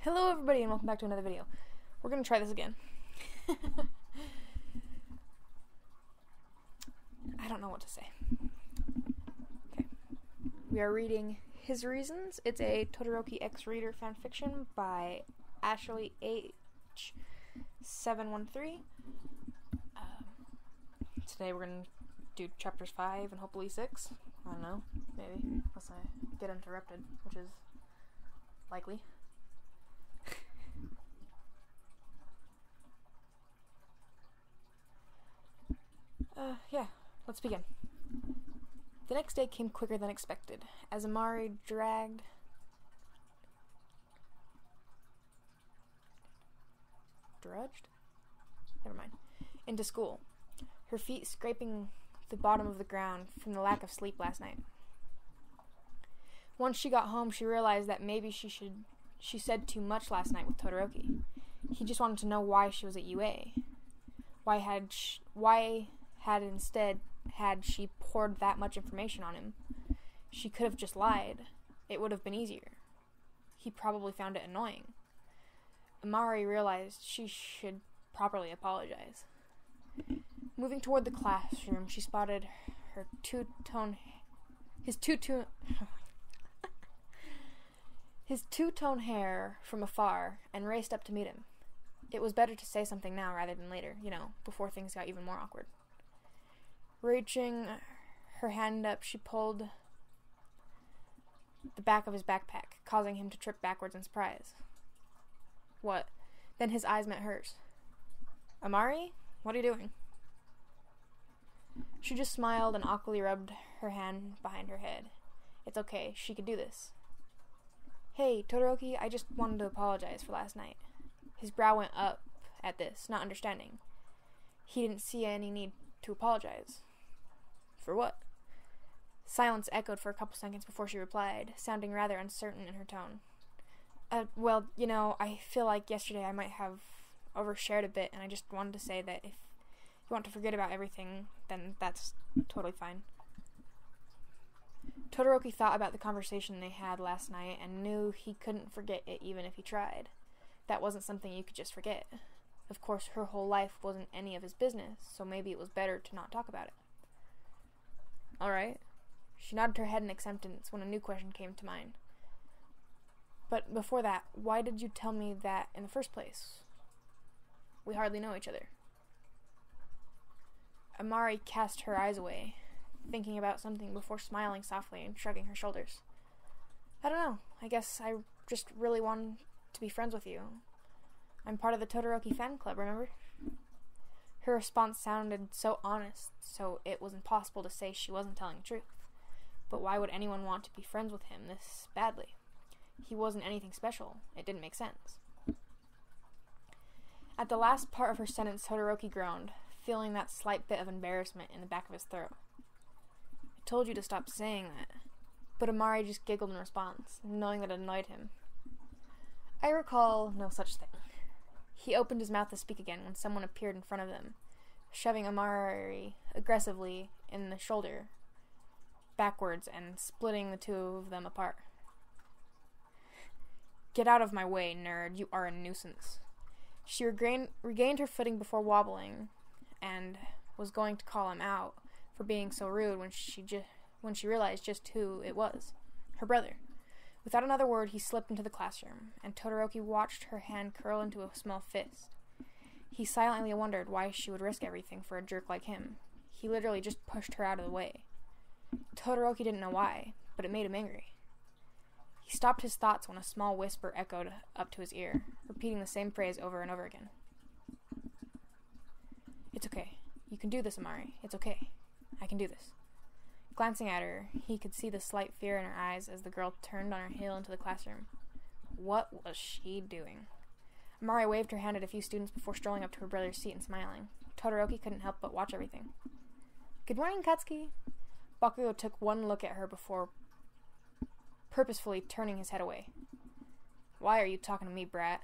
Hello everybody and welcome back to another video. We're gonna try this again. I don't know what to say. Okay. We are reading His Reasons. It's a Todoroki X Reader fanfiction by AshleyH713. Today we're gonna do chapters 5 and hopefully 6. I don't know, maybe, unless I get interrupted, which is likely. Yeah, let's begin. The next day came quicker than expected, as Amari drudged into school, her feet scraping the bottom of the ground from the lack of sleep last night. Once she got home, she realized that maybe she said too much last night with Todoroki. He just wanted to know why she was at UA. Why had she poured that much information on him? She could have just lied. It would have been easier. He probably found it annoying. Amari realized she should properly apologize. Moving toward the classroom, she spotted his two-tone hair from afar and raced up to meet him. It was better to say something now rather than later, before things got even more awkward. Reaching her hand up, she pulled the back of his backpack, causing him to trip backwards in surprise. What? Then his eyes met hers. Amari? What are you doing? She just smiled and awkwardly rubbed her hand behind her head. It's okay, she could do this. Hey, Todoroki, I just wanted to apologize for last night. His brow went up at this, not understanding. He didn't see any need to apologize. For what? Silence echoed for a couple seconds before she replied, sounding rather uncertain in her tone. Well, I feel like yesterday I might have overshared a bit, and I just wanted to say that if you want to forget about everything, then that's totally fine. Todoroki thought about the conversation they had last night and knew he couldn't forget it even if he tried. That wasn't something you could just forget. Of course, her whole life wasn't any of his business, so maybe it was better to not talk about it. Alright. She nodded her head in acceptance when a new question came to mind. But before that, why did you tell me that in the first place? We hardly know each other. Amari cast her eyes away, thinking about something before smiling softly and shrugging her shoulders. I don't know. I guess I just really wanted to be friends with you. I'm part of the Todoroki fan club, remember? Her response sounded so honest, so it was impossible to say she wasn't telling the truth. But why would anyone want to be friends with him this badly? He wasn't anything special. It didn't make sense. At the last part of her sentence, Todoroki groaned, feeling that slight bit of embarrassment in the back of his throat. I told you to stop saying that. But Amari just giggled in response, knowing that it annoyed him. I recall no such thing. He opened his mouth to speak again when someone appeared in front of them, shoving Amari aggressively in the shoulder, backwards, and splitting the two of them apart. Get out of my way, nerd. You are a nuisance. She regained her footing before wobbling, and was going to call him out for being so rude when she realized just who it was. Her brother. Without another word, he slipped into the classroom, and Todoroki watched her hand curl into a small fist. He silently wondered why she would risk everything for a jerk like him. He literally just pushed her out of the way. Todoroki didn't know why, but it made him angry. He stopped his thoughts when a small whisper echoed up to his ear, repeating the same phrase over and over again. It's okay. You can do this, Amari. It's okay. I can do this. Glancing at her, he could see the slight fear in her eyes as the girl turned on her heel into the classroom. What was she doing? Amari waved her hand at a few students before strolling up to her brother's seat and smiling. Todoroki couldn't help but watch everything. Good morning, Katsuki. Bakugo took one look at her before purposefully turning his head away. Why are you talking to me, brat?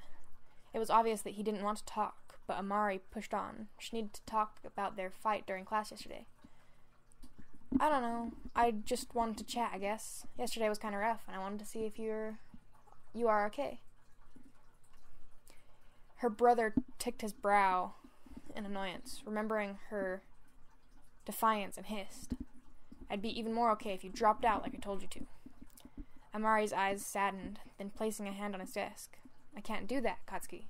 It was obvious that he didn't want to talk, but Amari pushed on. She needed to talk about their fight during class yesterday. I don't know. I just wanted to chat, I guess. Yesterday was kind of rough, and I wanted to see if you are okay. Her brother ticked his brow in annoyance, remembering her defiance, and hissed, "I'd be even more okay if you dropped out like I told you to." Amari's eyes saddened, then placing a hand on his desk. "I can't do that, Katsuki."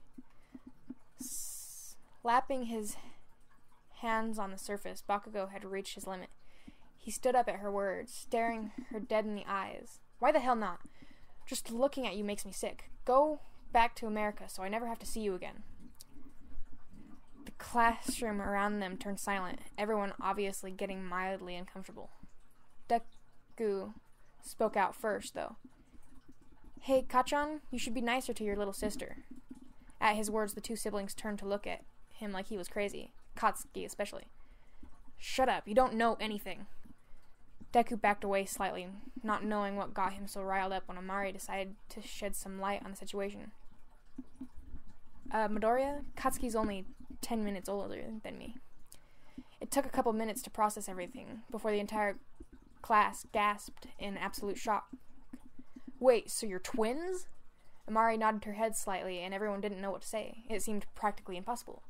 Slapping his hands on the surface, Bakugo had reached his limit. He stood up at her words, staring her dead in the eyes. "Why the hell not? Just looking at you makes me sick. Go back to America so I never have to see you again." The classroom around them turned silent, everyone obviously getting mildly uncomfortable. Deku spoke out first, though. "Hey, Kachan, you should be nicer to your little sister." At his words, the two siblings turned to look at him like he was crazy, Katsuki especially. "Shut up, you don't know anything." Deku backed away slightly, not knowing what got him so riled up when Amari decided to shed some light on the situation. Midoriya, Katsuki's only 10 minutes older than me." It took a couple minutes to process everything, before the entire class gasped in absolute shock. "Wait, so you're twins?" Amari nodded her head slightly, and everyone didn't know what to say. It seemed practically impossible.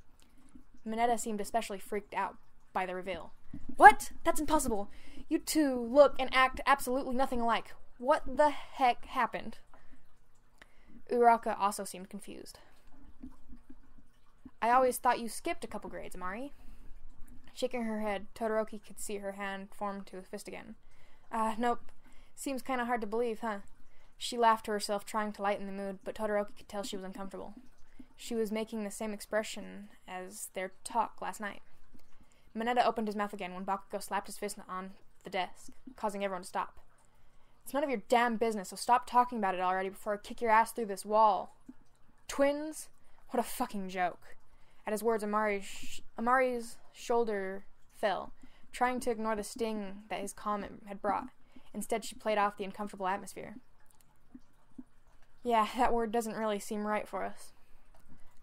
Mineta seemed especially freaked out by the reveal. "What? That's impossible! You two look and act absolutely nothing alike. What the heck happened?" Uraka also seemed confused. "I always thought you skipped a couple grades, Amari." Shaking her head, Todoroki could see her hand form to a fist again. Nope. Seems kinda hard to believe, huh?" She laughed to herself, trying to lighten the mood, but Todoroki could tell she was uncomfortable. She was making the same expression as their talk last night. Mineta opened his mouth again when Bakugo slapped his fist on the desk, causing everyone to stop. "It's none of your damn business, so stop talking about it already before I kick your ass through this wall." "Twins? What a fucking joke." At his words, Amari's shoulder fell, trying to ignore the sting that his comment had brought. Instead, she played off the uncomfortable atmosphere. "Yeah, that word doesn't really seem right for us."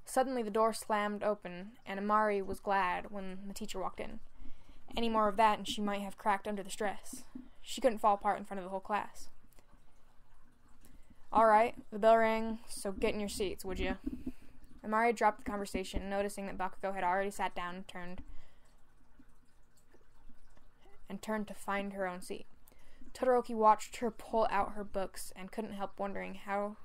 Suddenly, the door slammed open, and Amari was glad when the teacher walked in. Any more of that, and she might have cracked under the stress. She couldn't fall apart in front of the whole class. "All right, the bell rang, so get in your seats, would you?" Amari dropped the conversation, noticing that Bakugo had already sat down and turned to find her own seat. Todoroki watched her pull out her books and couldn't help wondering how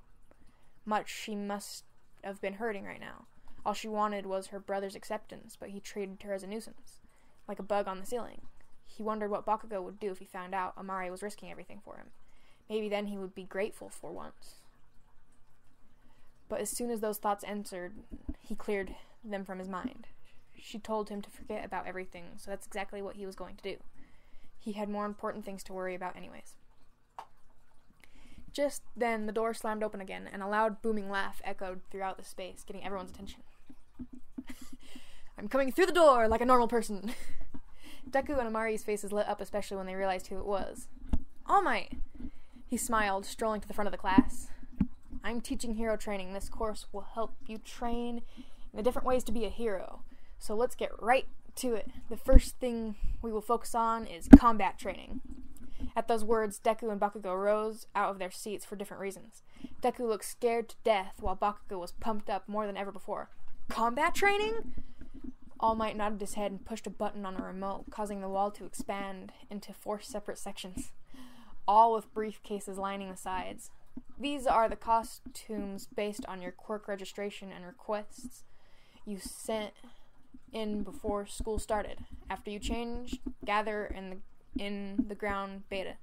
much she must have been hurting right now. All she wanted was her brother's acceptance, but he treated her as a nuisance, like a bug on the ceiling. He wondered what Bakugo would do if he found out Amari was risking everything for him. Maybe then he would be grateful for once. But as soon as those thoughts entered, he cleared them from his mind. She told him to forget about everything, so that's exactly what he was going to do. He had more important things to worry about anyways. Just then, the door slammed open again, and a loud, booming laugh echoed throughout the space, getting everyone's attention. "I'm coming through the door like a normal person." Deku and Amari's faces lit up, especially when they realized who it was. "All Might!" He smiled, strolling to the front of the class. "I'm teaching hero training. This course will help you train in the different ways to be a hero. So let's get right to it. The first thing we will focus on is combat training." At those words, Deku and Bakugo rose out of their seats for different reasons. Deku looked scared to death, while Bakugo was pumped up more than ever before. "Combat training?" All Might nodded his head and pushed a button on a remote, causing the wall to expand into 4 separate sections, all with briefcases lining the sides. "These are the costumes based on your quirk registration and requests you sent in before school started. After you change, gather in the ground beta."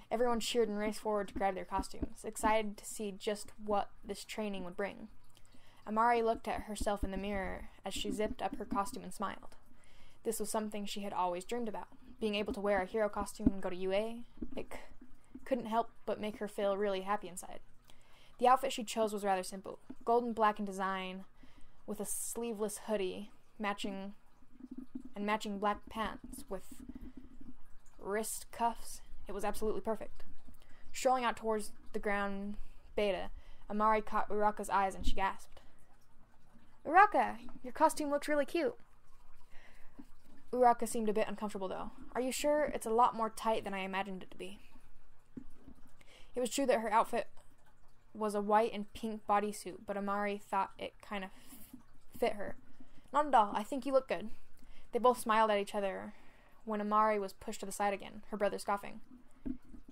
Everyone cheered and raced forward to grab their costumes, excited to see just what this training would bring. Amari looked at herself in the mirror as she zipped up her costume and smiled. This was something she had always dreamed about, being able to wear a hero costume and go to UA. It couldn't help but make her feel really happy inside. The outfit she chose was rather simple, golden black in design, with a sleeveless hoodie, matching black pants with wrist cuffs. It was absolutely perfect. Strolling out towards the ground beta, Amari caught Uraka's eyes and she gasped. "Uraka, your costume looks really cute." Uraka seemed a bit uncomfortable though. "Are you sure? It's a lot more tight than I imagined it to be." It was true that her outfit was a white and pink bodysuit, but Amari thought it kind of fit her. Not at all. I think you look good. They both smiled at each other when Amari was pushed to the side again, her brother scoffing.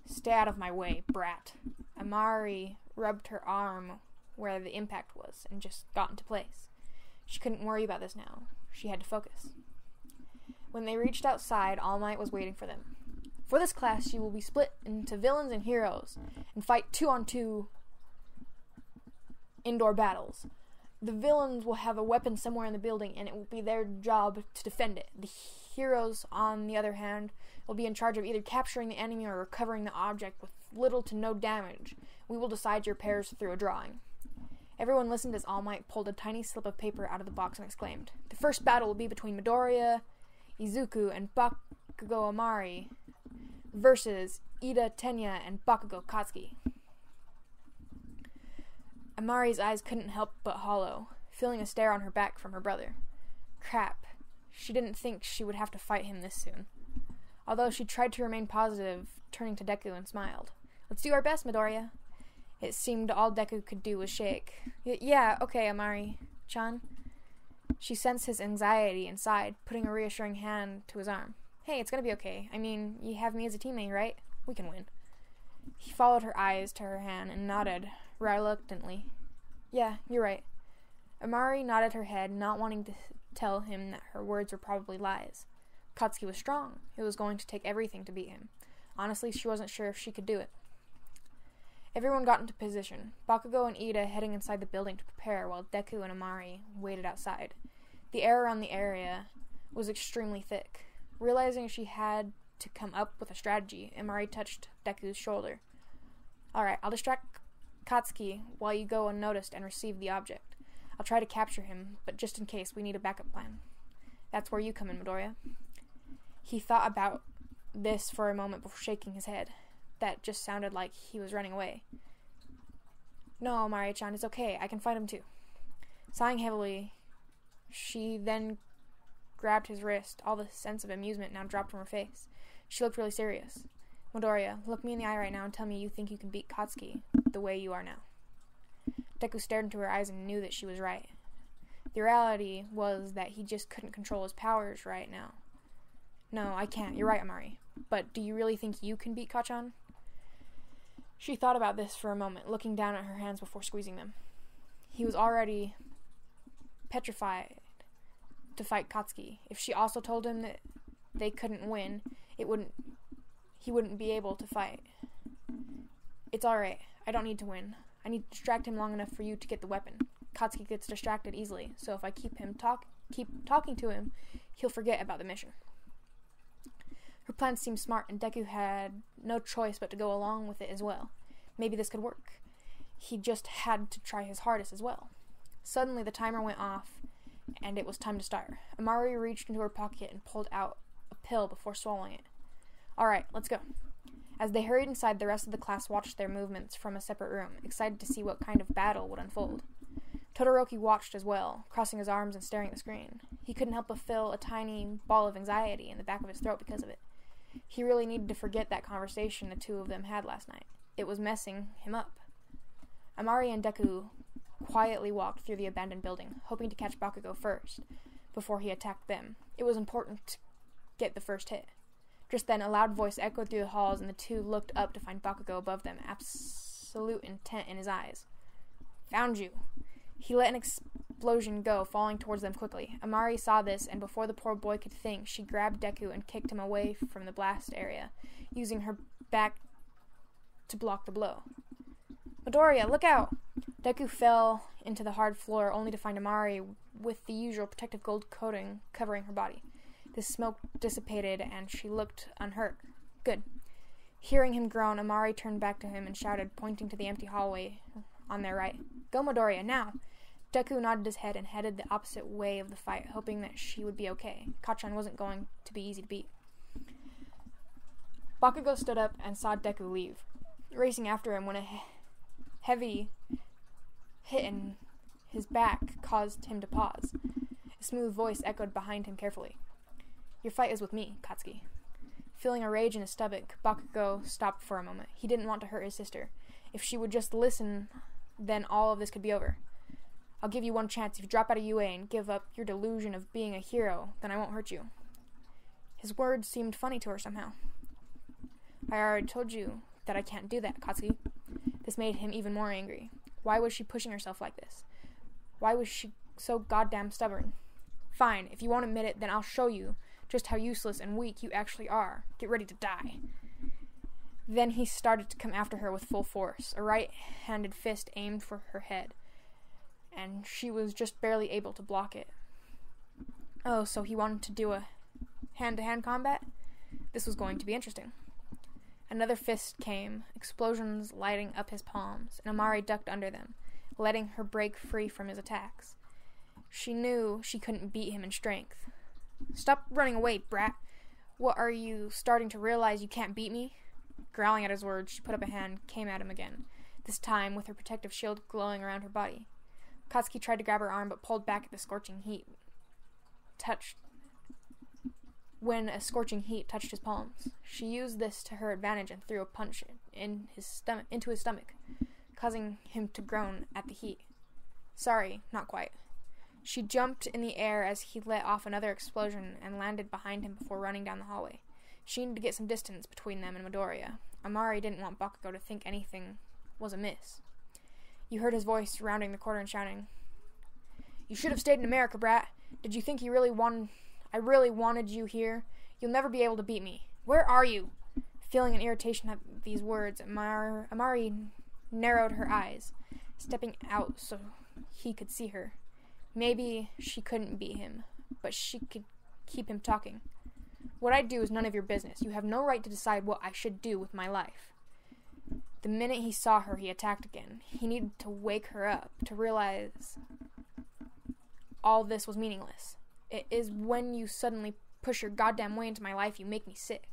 Stay out of my way, brat. Amari rubbed her arm where the impact was and just got into place. She couldn't worry about this now. She had to focus. When they reached outside, All Might was waiting for them. For this class, you will be split into villains and heroes and fight 2-on-2 indoor battles. The villains will have a weapon somewhere in the building, and it will be their job to defend it. The heroes, on the other hand, will be in charge of either capturing the enemy or recovering the object with little to no damage. We will decide your pairs through a drawing. Everyone listened as All Might pulled a tiny slip of paper out of the box and exclaimed, The first battle will be between Midoriya, Izuku, and Bakugo Amari versus Ida Tenya and Bakugo Katsuki. Amari's eyes couldn't help but hollow, feeling a stare on her back from her brother. Crap. She didn't think she would have to fight him this soon. Although she tried to remain positive, turning to Deku and smiled. Let's do our best, Midoriya. It seemed all Deku could do was shake. Yeah, okay, Amari-chan. She sensed his anxiety and sighed, putting a reassuring hand to his arm. Hey, it's gonna be okay. I mean, you have me as a teammate, right? We can win. He followed her eyes to her hand and nodded reluctantly. Yeah, you're right. Amari nodded her head, not wanting to tell him that her words were probably lies. Katsuki was strong. It was going to take everything to beat him. Honestly, she wasn't sure if she could do it. Everyone got into position, Bakugo and Ida heading inside the building to prepare while Deku and Amari waited outside. The air around the area was extremely thick. Realizing she had to come up with a strategy, Amari touched Deku's shoulder. Alright, I'll distract Katsuki while you go unnoticed and receive the object. I'll try to capture him, but just in case, we need a backup plan. That's where you come in, Midoriya. He thought about this for a moment before shaking his head. That just sounded like he was running away. No, Amari-chan, it's okay. I can fight him too. Sighing heavily, she then grabbed his wrist. All the sense of amusement now dropped from her face. She looked really serious. Midoriya, look me in the eye right now and tell me you think you can beat Katsuki the way you are now. Deku stared into her eyes and knew that she was right. The reality was that he just couldn't control his powers right now. No, I can't. You're right, Amari. But do you really think you can beat Kachan? She thought about this for a moment, looking down at her hands before squeezing them. He was already petrified to fight Katsuki. If she also told him that they couldn't win, he wouldn't be able to fight. It's alright. I don't need to win. I need to distract him long enough for you to get the weapon. Katsuki gets distracted easily, so if I keep talking to him, he'll forget about the mission. Her plan seemed smart, and Deku had no choice but to go along with it as well. Maybe this could work. He just had to try his hardest as well. Suddenly, the timer went off, and it was time to start. Amari reached into her pocket and pulled out a pill before swallowing it. Alright, let's go. As they hurried inside, the rest of the class watched their movements from a separate room, excited to see what kind of battle would unfold. Todoroki watched as well, crossing his arms and staring at the screen. He couldn't help but feel a tiny ball of anxiety in the back of his throat because of it. He really needed to forget that conversation the two of them had last night. It was messing him up. Amari and Deku quietly walked through the abandoned building, hoping to catch Bakugo first, before he attacked them. It was important to get the first hit. Just then, a loud voice echoed through the halls, and the two looked up to find Bakugo above them, absolute intent in his eyes. Found you. He let an explosion go, falling towards them quickly. Amari saw this, and before the poor boy could think, she grabbed Deku and kicked him away from the blast area, using her back to block the blow. Midoriya, look out! Deku fell into the hard floor, only to find Amari with the usual protective gold coating covering her body. The smoke dissipated, and she looked unhurt. Good. Hearing him groan, Amari turned back to him and shouted, pointing to the empty hallway on their right. Go, Midoriya, now! Deku nodded his head and headed the opposite way of the fight, hoping that she would be okay. Kachan wasn't going to be easy to beat. Bakugo stood up and saw Deku leave, racing after him when a heavy hit in his back caused him to pause. A smooth voice echoed behind him carefully. Your fight is with me, Katsuki. Feeling a rage in his stomach, Bakugo stopped for a moment. He didn't want to hurt his sister. If she would just listen then all of this could be over. I'll give you one chance. If you drop out of UA and give up your delusion of being a hero, then I won't hurt you. His words seemed funny to her somehow. I already told you that I can't do that, Katsuki. This made him even more angry. Why was she pushing herself like this? Why was she so goddamn stubborn? Fine, if you won't admit it, then I'll show you just how useless and weak you actually are. Get ready to die. Then he started to come after her with full force, a right-handed fist aimed for her head, and she was just barely able to block it. Oh, so he wanted to do a hand-to-hand combat? This was going to be interesting. Another fist came, explosions lighting up his palms, and Amari ducked under them, letting her break free from his attacks. She knew she couldn't beat him in strength. Stop running away, brat. What, are you starting to realize you can't beat me? Growling at his words, she put up a hand, came at him again, this time with her protective shield glowing around her body. Katsuki tried to grab her arm, but pulled back at the scorching heat. When a scorching heat touched his palms, she used this to her advantage and threw a punch into his stomach, causing him to groan at the heat. Sorry, not quite. She jumped in the air as he let off another explosion and landed behind him before running down the hallway. She needed to get some distance between them and Midoriya. Amari didn't want Bakugo to think anything was amiss. You heard his voice rounding the corner and shouting, "You should have stayed in America, brat. Did you think I really wanted you here? You'll never be able to beat me. Where are you?" Feeling an irritation at these words, Amari narrowed her eyes, stepping out so he could see her. Maybe she couldn't beat him, but she could keep him talking. What I do is none of your business. You have no right to decide what I should do with my life. The minute he saw her, he attacked again. He needed to wake her up, to realize all this was meaningless. It is when you suddenly push your goddamn way into my life, you make me sick.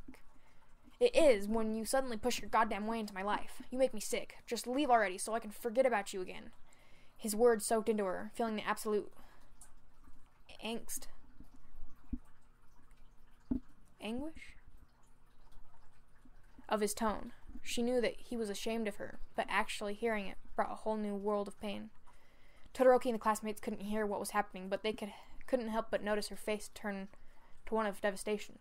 It is when you suddenly push your goddamn way into my life. You make me sick. Just leave already so I can forget about you again. His words soaked into her, feeling the absolute anguish of his tone. She knew that he was ashamed of her, but actually hearing it brought a whole new world of pain. Todoroki and the classmates couldn't hear what was happening, but they couldn't help but notice her face turn to one of devastation.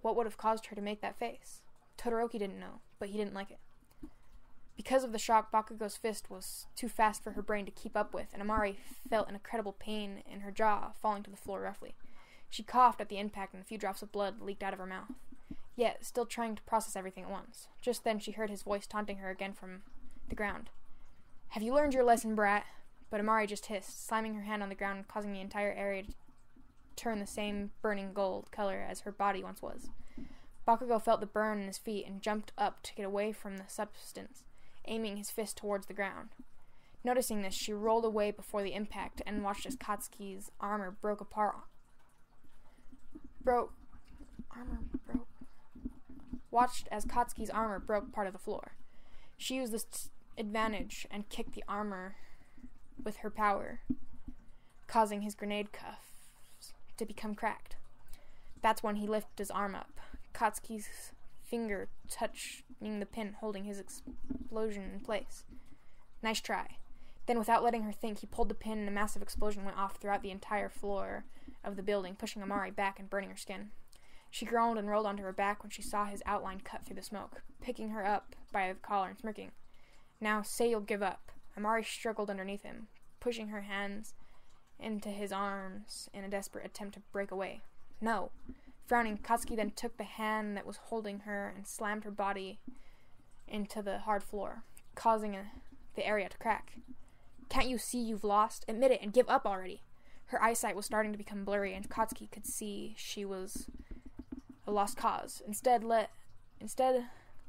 What would have caused her to make that face? Todoroki didn't know, but he didn't like it. Because of the shock, Bakugo's fist was too fast for her brain to keep up with, and Amari felt an incredible pain in her jaw, falling to the floor roughly. She coughed at the impact, and a few drops of blood leaked out of her mouth, yet still trying to process everything at once. Just then she heard his voice taunting her again from the ground. "Have you learned your lesson, brat?" But Amari just hissed, slamming her hand on the ground, causing the entire area to turn the same burning gold color as her body once was. Bakugo felt the burn in his feet and jumped up to get away from the substance, aiming his fist towards the ground. Noticing this, she rolled away before the impact and watched as Katsuki's armor broke apart. Watched as Katsuki's armor broke part of the floor. She used this advantage and kicked the armor with her power, causing his grenade cuffs to become cracked. That's when he lifted his arm up, Katsuki's finger touching the pin holding his explosion in place. Nice try. Then, without letting her think, he pulled the pin and a massive explosion went off throughout the entire floor of the building, pushing Amari back and burning her skin. She groaned and rolled onto her back when she saw his outline cut through the smoke, picking her up by the collar and smirking. "Now, say you'll give up." Amari struggled underneath him, pushing her hands into his arms in a desperate attempt to break away. "No." Frowning, Katsuki then took the hand that was holding her and slammed her body into the hard floor, causing the area to crack. "Can't you see you've lost? Admit it and give up already." Her eyesight was starting to become blurry, and Katsuki could see she was a lost cause. Instead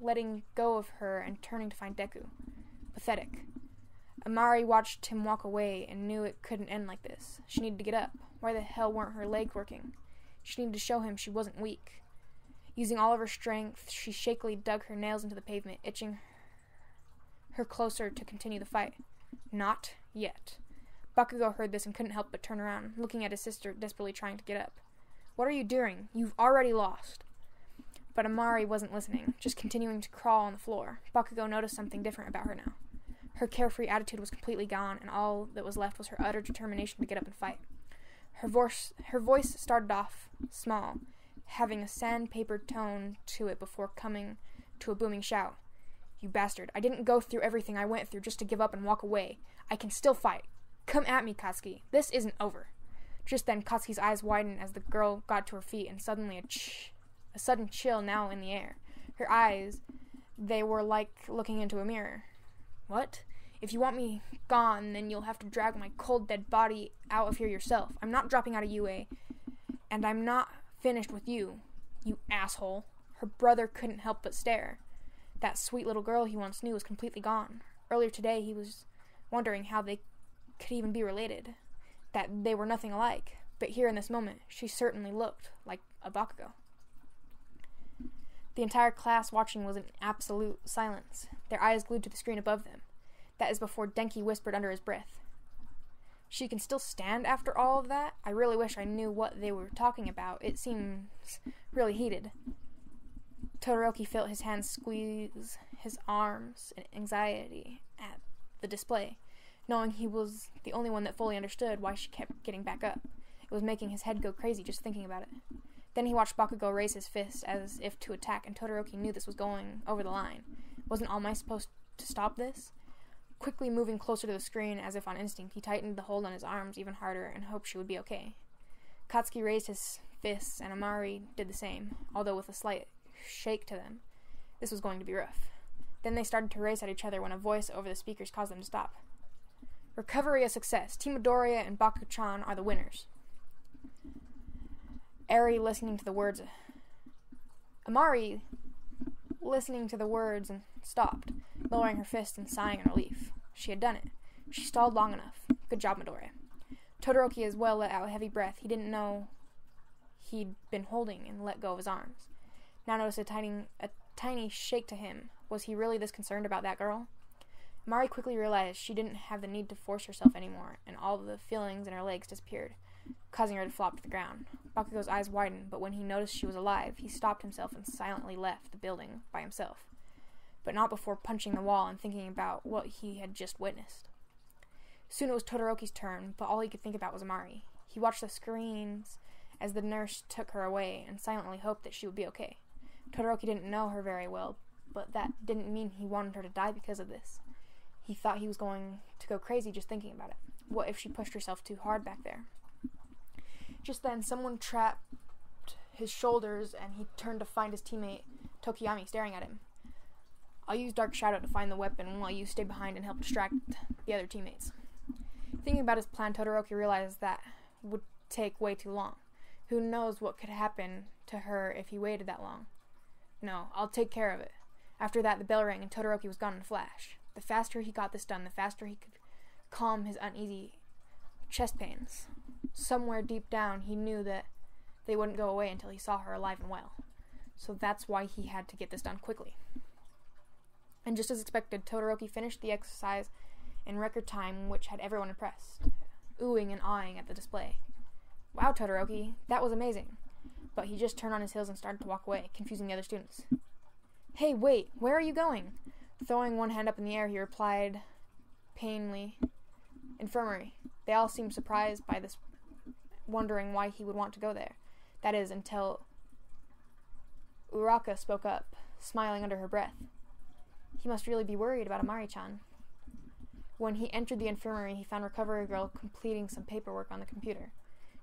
letting go of her and turning to find Deku. Pathetic. Amari watched him walk away and knew it couldn't end like this. She needed to get up. Why the hell weren't her legs working? She needed to show him she wasn't weak. Using all of her strength, she shakily dug her nails into the pavement, itching her closer to continue the fight. Not yet. Bakugo heard this and couldn't help but turn around, looking at his sister, desperately trying to get up. "What are you doing? You've already lost." But Amari wasn't listening, just continuing to crawl on the floor. Bakugo noticed something different about her now. Her carefree attitude was completely gone, and all that was left was her utter determination to get up and fight. Her voice started off small, having a sandpaper tone to it before coming to a booming shout. "You bastard, I didn't go through everything I went through just to give up and walk away. I can still fight. Come at me, Katsuki. This isn't over." Just then, Katsuki's eyes widened as the girl got to her feet, and suddenly a sudden chill now in the air. Her eyes, they were like looking into a mirror. "What? If you want me gone, then you'll have to drag my cold, dead body out of here yourself. I'm not dropping out of UA, and I'm not finished with you, you asshole." Her brother couldn't help but stare. That sweet little girl he once knew was completely gone. Earlier today, he was wondering how they could even be related, that they were nothing alike. But here in this moment, she certainly looked like a bakugo. The entire class watching was in absolute silence, their eyes glued to the screen above them. That is before Denki whispered under his breath, "She can still stand after all of that? I really wish I knew what they were talking about. It seems really heated." Todoroki felt his hands squeeze his arms in anxiety at the display, knowing he was the only one that fully understood why she kept getting back up. It was making his head go crazy just thinking about it. Then he watched Bakugo raise his fist as if to attack, and Todoroki knew this was going over the line. Wasn't All Might supposed to stop this? Quickly moving closer to the screen as if on instinct, he tightened the hold on his arms even harder and hoped she would be okay. Katsuki raised his fists, and Amari did the same, although with a slight shake to them. This was going to be rough. Then they started to race at each other when a voice over the speakers caused them to stop. "Recovery a success. Team Midoriya and Baku-chan are the winners." Amari listening to the words and stopped, lowering her fist and sighing in relief. She had done it. She stalled long enough. Good job, Midoriya. Todoroki as well let out a heavy breath. He didn't know he'd been holding and let go of his arms. Now noticed a tiny shake to him. Was he really this concerned about that girl? Amari quickly realized she didn't have the need to force herself anymore, and all the feelings in her legs disappeared, causing her to flop to the ground. Bakugo's eyes widened, but when he noticed she was alive, he stopped himself and silently left the building by himself, but not before punching the wall and thinking about what he had just witnessed. Soon it was Todoroki's turn, but all he could think about was Amari. He watched the screens as the nurse took her away and silently hoped that she would be okay. Todoroki didn't know her very well, but that didn't mean he wanted her to die because of this. He thought he was going to go crazy just thinking about it. What if she pushed herself too hard back there? Just then, someone trapped his shoulders, and he turned to find his teammate, Tokiyami, staring at him. "I'll use Dark Shadow to find the weapon while you stay behind and help distract the other teammates." Thinking about his plan, Todoroki realized that would take way too long. Who knows what could happen to her if he waited that long? "No, I'll take care of it." After that, the bell rang, and Todoroki was gone in a flash. The faster he got this done, the faster he could calm his uneasy chest pains. Somewhere deep down, he knew that they wouldn't go away until he saw her alive and well. So that's why he had to get this done quickly. And just as expected, Todoroki finished the exercise in record time, which had everyone impressed, oohing and awing at the display. "Wow, Todoroki, that was amazing." But he just turned on his heels and started to walk away, confusing the other students. "Hey, wait, where are you going?" Throwing one hand up in the air, he replied painfully, "Infirmary." They all seemed surprised by this, wondering why he would want to go there. That is, until Uraka spoke up, smiling under her breath. He must really be worried about Amari-chan. When he entered the infirmary, he found Recovery Girl completing some paperwork on the computer.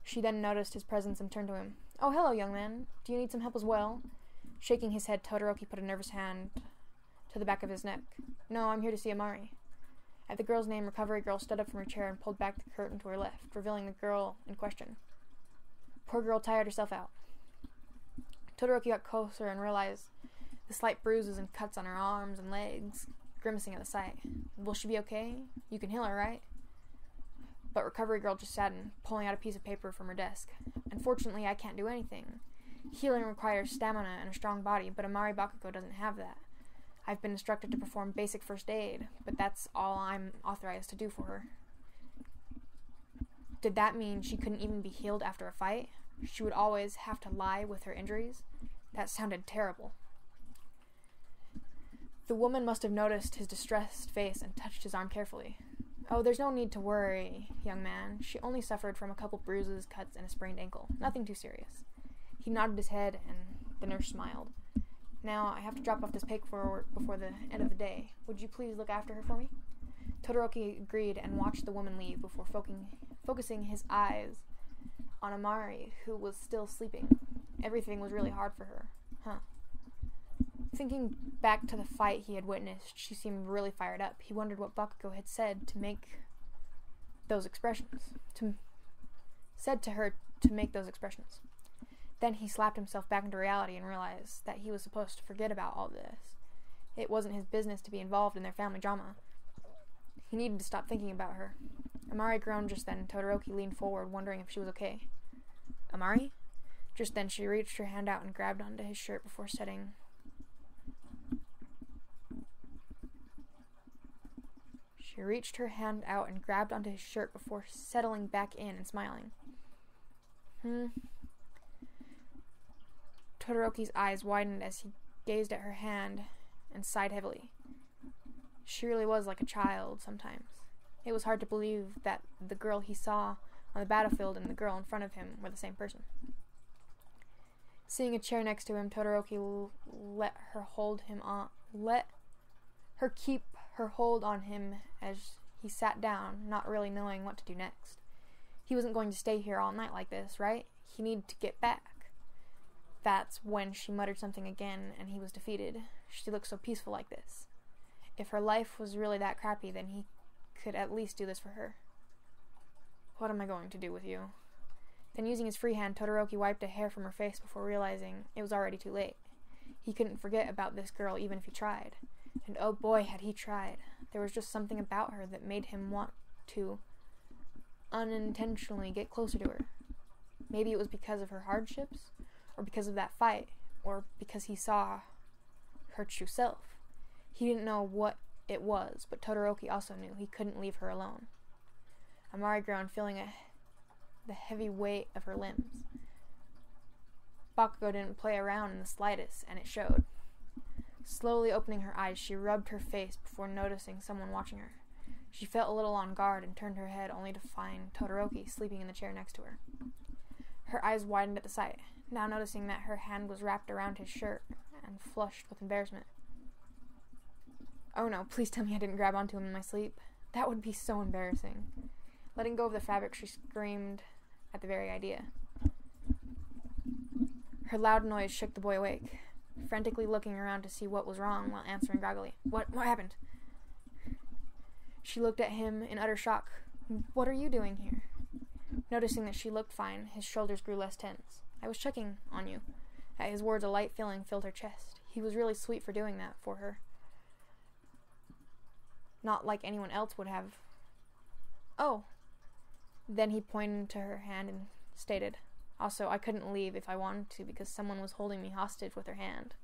She then noticed his presence and turned to him. "Oh, hello, young man. Do you need some help as well?" Shaking his head, Todoroki put a nervous hand to the back of his neck. "No, I'm here to see Amari." At the girl's name, Recovery Girl stood up from her chair and pulled back the curtain to her left, revealing the girl in question. Poor girl tired herself out. Todoroki got closer and realized the slight bruises and cuts on her arms and legs, grimacing at the sight. "Will she be okay? You can heal her, right?" But Recovery Girl just saddened, pulling out a piece of paper from her desk. "Unfortunately, I can't do anything. Healing requires stamina and a strong body, but Amari Bakugo doesn't have that. I've been instructed to perform basic first aid, but that's all I'm authorized to do for her." Did that mean she couldn't even be healed after a fight? She would always have to lie with her injuries? That sounded terrible. The woman must have noticed his distressed face and touched his arm carefully. "Oh, there's no need to worry, young man. She only suffered from a couple bruises, cuts, and a sprained ankle. Nothing too serious." He nodded his head, and the nurse smiled. "Now, I have to drop off this paperwork before the end of the day. Would you please look after her for me?" Todoroki agreed and watched the woman leave before focusing his eyes on Amari, who was still sleeping. Everything was really hard for her. Thinking back to the fight he had witnessed, she seemed really fired up. He wondered what Bakugo had said to make those expressions. Said to her to make those expressions. Then he slapped himself back into reality and realized that he was supposed to forget about all this. It wasn't his business to be involved in their family drama. He needed to stop thinking about her. Amari groaned just then, and Todoroki leaned forward, wondering if she was okay. "Amari?" Just then she reached her hand out and grabbed onto his shirt before settling back in and smiling. Todoroki's eyes widened as he gazed at her hand and sighed heavily. She really was like a child sometimes. It was hard to believe that the girl he saw on the battlefield and the girl in front of him were the same person. Seeing a chair next to him, Todoroki let her keep her hold on him as he sat down, not really knowing what to do next. He wasn't going to stay here all night like this, right? He needed to get back. That's when she muttered something again, and he was defeated. She looked so peaceful like this. If her life was really that crappy, then he could at least do this for her. "What am I going to do with you?" Then, using his free hand, Todoroki wiped a hair from her face before realizing it was already too late. He couldn't forget about this girl even if he tried. And oh boy, had he tried. There was just something about her that made him want to unintentionally get closer to her. Maybe it was because of her hardships, or because of that fight, or because he saw her true self. He didn't know what it was, but Todoroki also knew he couldn't leave her alone. Amari groaned, feeling the heavy weight of her limbs. Bakugo didn't play around in the slightest, and it showed. Slowly opening her eyes, she rubbed her face before noticing someone watching her. She felt a little on guard and turned her head only to find Todoroki sleeping in the chair next to her. Her eyes widened at the sight, now noticing that her hand was wrapped around his shirt and flushed with embarrassment. "Oh no, please tell me I didn't grab onto him in my sleep. That would be so embarrassing." Letting go of the fabric, she screamed at the very idea. Her loud noise shook the boy awake, frantically looking around to see what was wrong while answering groggily. What happened?" She looked at him in utter shock. "What are you doing here?" Noticing that she looked fine, his shoulders grew less tense. "I was checking on you." At his words, a light feeling filled her chest. He was really sweet for doing that for her. Not like anyone else would have. "Oh." Then he pointed to her hand and stated, "Also, I couldn't leave if I wanted to because someone was holding me hostage with her hand."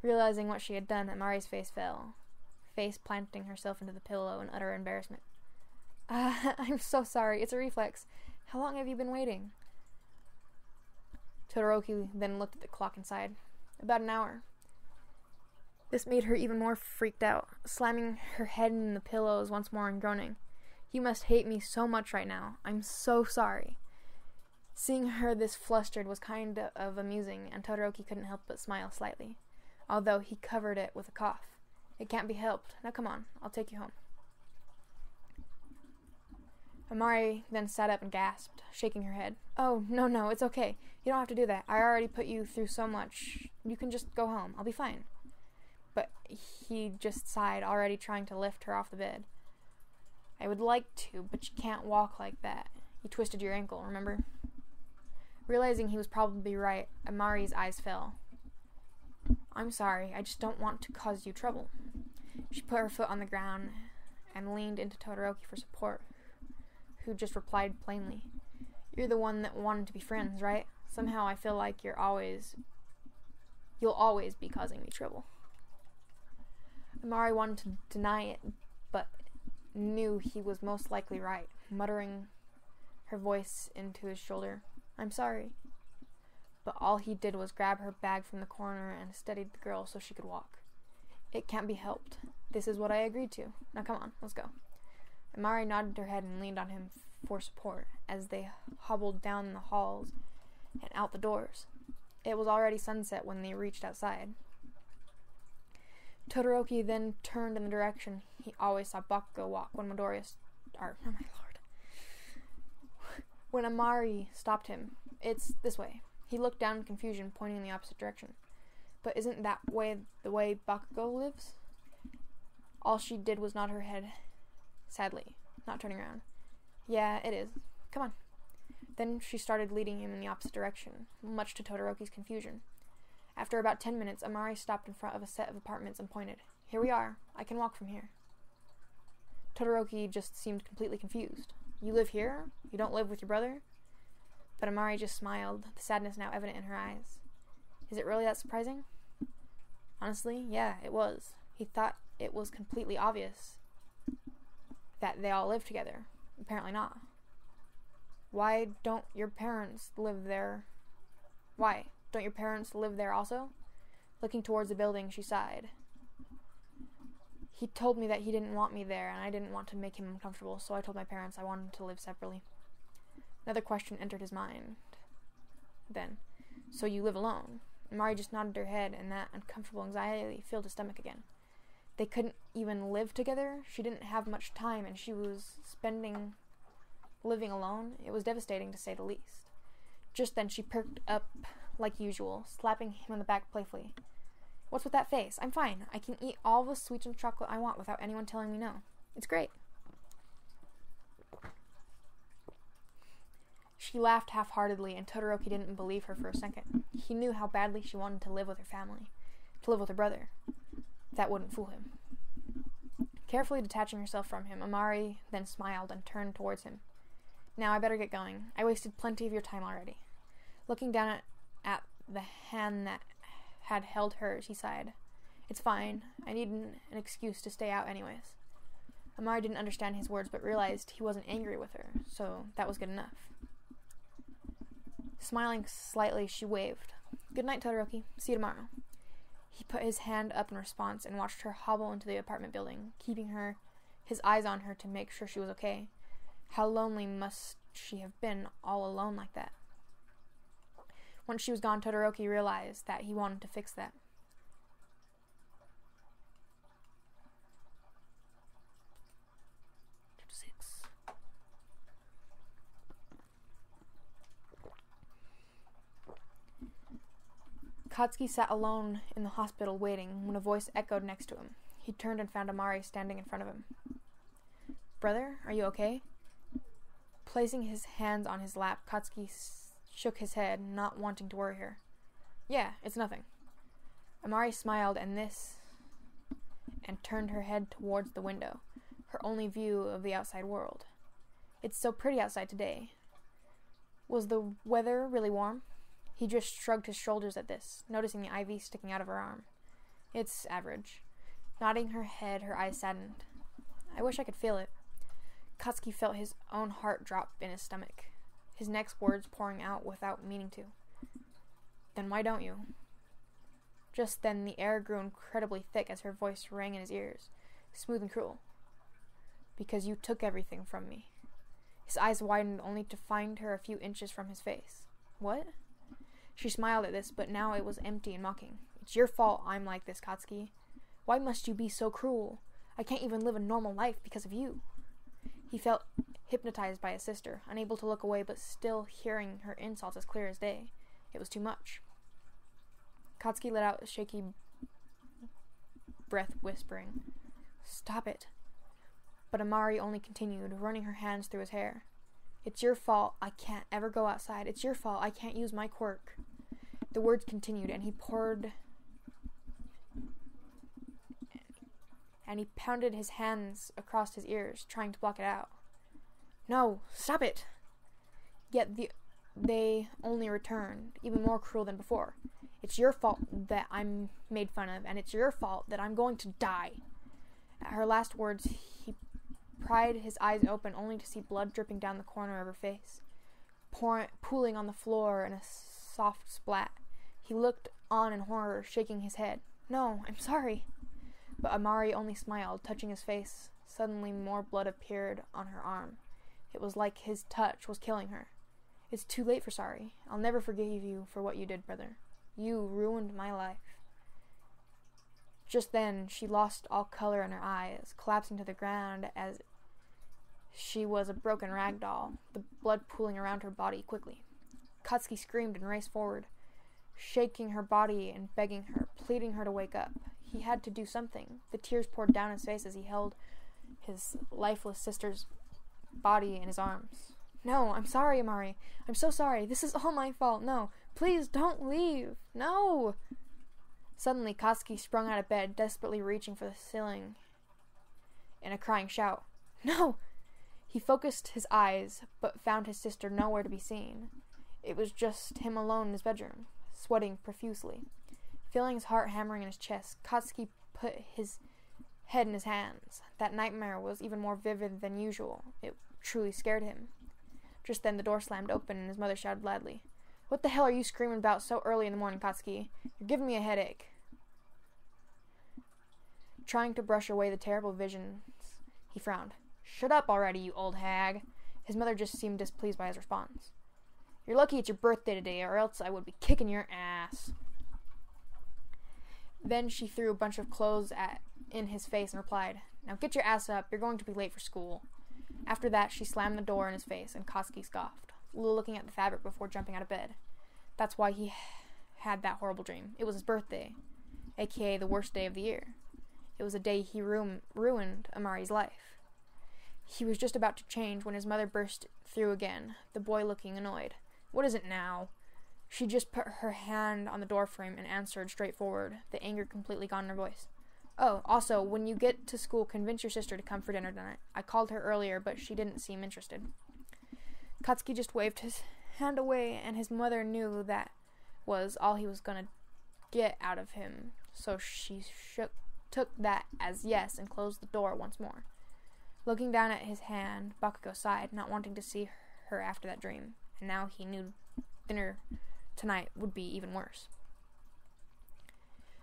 Realizing what she had done, Amari's face fell, face planting herself into the pillow in utter embarrassment. I'm so sorry. It's a reflex. How long have you been waiting?" Todoroki then looked at the clock and sighed. "About an hour." This made her even more freaked out, slamming her head in the pillows once more and groaning. "You must hate me so much right now. I'm so sorry." Seeing her this flustered was kind of amusing, and Todoroki couldn't help but smile slightly, although he covered it with a cough. "It can't be helped. Now come on, I'll take you home." Amari then sat up and gasped, shaking her head. "Oh, no, it's okay. You don't have to do that. I already put you through so much. You can just go home. I'll be fine." But he just sighed, already trying to lift her off the bed. "I would like to, but you can't walk like that. You twisted your ankle, remember?" Realizing he was probably right, Amari's eyes fell. "I'm sorry, I just don't want to cause you trouble." She put her foot on the ground and leaned into Todoroki for support, who just replied plainly, "You're the one that wanted to be friends, right? Somehow I feel like you'll always be causing me trouble." Amari wanted to deny it, but knew he was most likely right, muttering her voice into his shoulder. "I'm sorry." But all he did was grab her bag from the corner and steadied the girl so she could walk. It can't be helped. This is what I agreed to. Now come on, let's go. Amari nodded her head and leaned on him for support as they hobbled down the halls and out the doors. It was already sunset when they reached outside. Todoroki then turned in the direction he always saw Bakugo walk when when Amari stopped him. It's this way. He looked down in confusion, pointing in the opposite direction. But isn't that the way Bakugo lives? All she did was nod her head, sadly, not turning around. Yeah, it is. Come on. Then she started leading him in the opposite direction, much to Todoroki's confusion. After about 10 minutes, Amari stopped in front of a set of apartments and pointed. Here we are. I can walk from here. Todoroki just seemed completely confused. You live here? You don't live with your brother? But Amari just smiled, the sadness now evident in her eyes. Is it really that surprising? Honestly, yeah, it was. He thought it was completely obvious that they all live together. Apparently not. Why don't your parents live there? Why? Don't your parents live there also? Looking towards the building, she sighed. He told me that he didn't want me there, and I didn't want to make him uncomfortable, so I told my parents I wanted to live separately. Another question entered his mind. Then, so you live alone? Mari just nodded her head, and that uncomfortable anxiety filled his stomach again. They couldn't even live together? She didn't have much time, and she was living alone. It was devastating, to say the least. Just then, she perked up like usual, slapping him on the back playfully. What's with that face? I'm fine. I can eat all the sweets and chocolate I want without anyone telling me no. It's great. She laughed half-heartedly, and Todoroki didn't believe her for a second. He knew how badly she wanted to live with her family, to live with her brother. That wouldn't fool him. Carefully detaching herself from him, Amari then smiled and turned towards him. Now I better get going. I wasted plenty of your time already. Looking down at the hand that had held hers, he sighed. It's fine. I need an excuse to stay out anyways. Amari didn't understand his words, but realized he wasn't angry with her, so that was good enough. Smiling slightly, she waved. Good night, Todoroki. See you tomorrow. He put his hand up in response and watched her hobble into the apartment building, keeping his eyes on her to make sure she was okay. How lonely must she have been all alone like that? Once she was gone, Todoroki realized that he wanted to fix that. Katsuki sat alone in the hospital waiting when a voice echoed next to him. He turned and found Amari standing in front of him. Brother, are you okay? Placing his hands on his lap, Katsuki shook his head, not wanting to worry her. Yeah, it's nothing. Amari smiled and turned her head towards the window, her only view of the outside world. It's so pretty outside today. Was the weather really warm? He just shrugged his shoulders at this, noticing the IV sticking out of her arm. It's average. Nodding her head, her eyes saddened. I wish I could feel it. Katsuki felt his own heart drop in his stomach, his next words pouring out without meaning to. Then why don't you? Just then the air grew incredibly thick as her voice rang in his ears, smooth and cruel. Because you took everything from me. His eyes widened only to find her a few inches from his face. What? She smiled at this, but now it was empty and mocking. It's your fault I'm like this, Katsuki. Why must you be so cruel? I can't even live a normal life because of you. He felt hypnotized by his sister, unable to look away but still hearing her insults as clear as day. It was too much. Katsuki let out a shaky breath, whispering, Stop it. But Amari only continued, running her hands through his hair. It's your fault I can't ever go outside. It's your fault I can't use my quirk. The words continued, and he pounded his hands across his ears, trying to block it out. No, stop it! Yet they only returned, even more cruel than before. It's your fault that I'm made fun of, and it's your fault that I'm going to die. At her last words, he pried his eyes open only to see blood dripping down the corner of her face, pooling on the floor in a soft splat. He looked on in horror, shaking his head. No, I'm sorry. but Amari only smiled, touching his face. Suddenly more blood appeared on her arm. It was like his touch was killing her. It's too late for sorry. I'll never forgive you for what you did, brother. You ruined my life. Just then, she lost all color in her eyes, collapsing to the ground as she was a broken rag doll, the blood pooling around her body quickly. Katsuki screamed and raced forward, shaking her body and begging her, pleading her to wake up. He had to do something. The tears poured down his face as he held his lifeless sister's body in his arms. No, I'm sorry, Amari. I'm so sorry. This is all my fault. No, please don't leave. No! Suddenly, Katsuki sprung out of bed, desperately reaching for the ceiling in a crying shout. No! He focused his eyes, but found his sister nowhere to be seen. It was just him alone in his bedroom, sweating profusely. Feeling his heart hammering in his chest, Katsuki put his head in his hands. That nightmare was even more vivid than usual. It truly scared him. Just then the door slammed open and his mother shouted loudly, "What the hell are you screaming about so early in the morning, Katsuki? You're giving me a headache." Trying to brush away the terrible visions, he frowned. "Shut up already, you old hag." His mother just seemed displeased by his response. "You're lucky it's your birthday today, or else I would be kicking your ass." Then she threw a bunch of clothes in his face and replied, "Now get your ass up, you're going to be late for school." After that, she slammed the door in his face, and Katsuki scoffed, looking at the fabric before jumping out of bed. That's why he had that horrible dream. It was his birthday, aka the worst day of the year. It was a day he ruined Amari's life. He was just about to change when his mother burst through again, the boy looking annoyed. "What is it now?" She just put her hand on the doorframe and answered straightforward, the anger completely gone in her voice. "Oh, also, when you get to school, convince your sister to come for dinner tonight. I called her earlier, but she didn't seem interested." Katsuki just waved his hand away, and his mother knew that was all he was going to get out of him, so she took that as yes and closed the door once more. Looking down at his hand, Bakugo sighed, not wanting to see her after that dream, and now he knew dinner tonight would be even worse.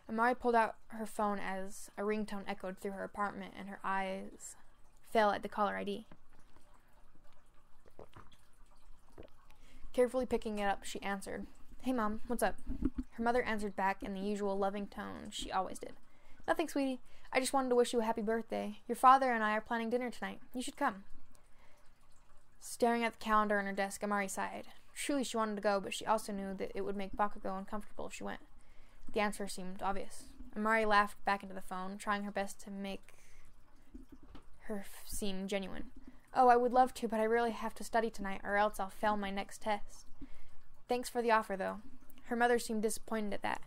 Amari pulled out her phone as a ringtone echoed through her apartment, and her eyes fell at the caller ID. Carefully picking it up, she answered. "Hey, Mom, what's up?" Her mother answered back in the usual loving tone she always did. "Nothing, sweetie. I just wanted to wish you a happy birthday. Your father and I are planning dinner tonight. You should come." Staring at the calendar on her desk, Amari sighed. Truly, she wanted to go, but she also knew that it would make Bakugo uncomfortable if she went. The answer seemed obvious. Amari laughed back into the phone, trying her best to make her seem genuine. "Oh, I would love to, but I really have to study tonight, or else I'll fail my next test. Thanks for the offer, though." Her mother seemed disappointed at that.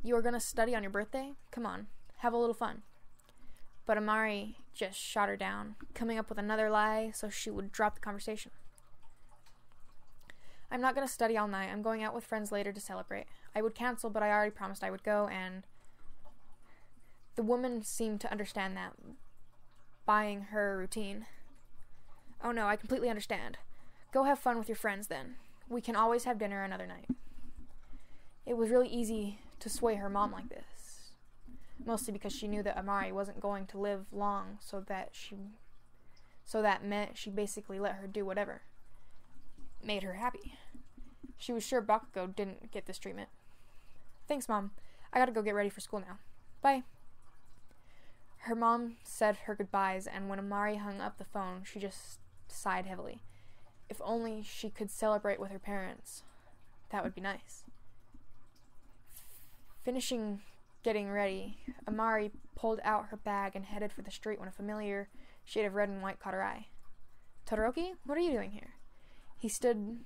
"You are going to study on your birthday? Come on, have a little fun." But Amari just shot her down, coming up with another lie so she would drop the conversation. "I'm not going to study all night. I'm going out with friends later to celebrate. I would cancel, but I already promised I would go, and..." The woman seemed to understand that, buying her routine. "Oh no, I completely understand. Go have fun with your friends then. We can always have dinner another night." It was really easy to sway her mom like this, mostly because she knew that Amari wasn't going to live long, so that meant she basically let her do whatever made her happy. She was sure Bakugo didn't get this treatment. "Thanks, Mom. I gotta go get ready for school now. Bye." Her mom said her goodbyes, and when Amari hung up the phone, she just sighed heavily. If only she could celebrate with her parents. That would be nice. Finishing getting ready, Amari pulled out her bag and headed for the street when a familiar shade of red and white caught her eye. "Todoroki, what are you doing here?" He stood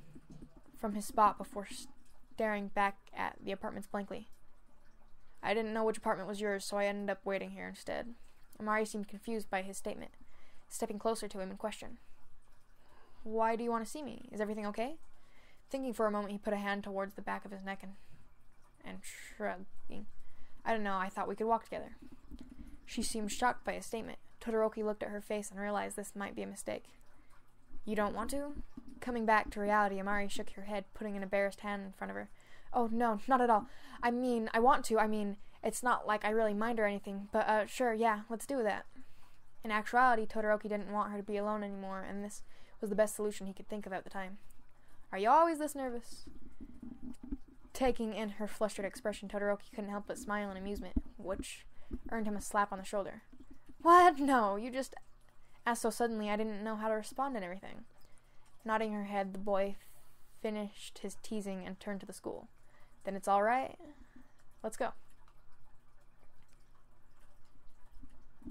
from his spot before staring back at the apartments blankly. "I didn't know which apartment was yours, so I ended up waiting here instead." Amari seemed confused by his statement, stepping closer to him in question. "Why do you want to see me? Is everything okay?" Thinking for a moment, he put a hand towards the back of his neck and shrugging. "I don't know, I thought we could walk together." She seemed shocked by his statement. Todoroki looked at her face and realized this might be a mistake. "You don't want to?" Coming back to reality, Amari shook her head, putting an embarrassed hand in front of her. "Oh, no, not at all. I want to. It's not like I really mind or anything, but sure, yeah, let's do that. In actuality, Todoroki didn't want her to be alone anymore, and this was the best solution he could think of at the time. Are you always this nervous? Taking in her flustered expression, Todoroki couldn't help but smile in amusement, which earned him a slap on the shoulder. What? No, you just asked so suddenly I didn't know how to respond and everything. Nodding her head, the boy finished his teasing and turned to the school. Then it's all right. Let's go.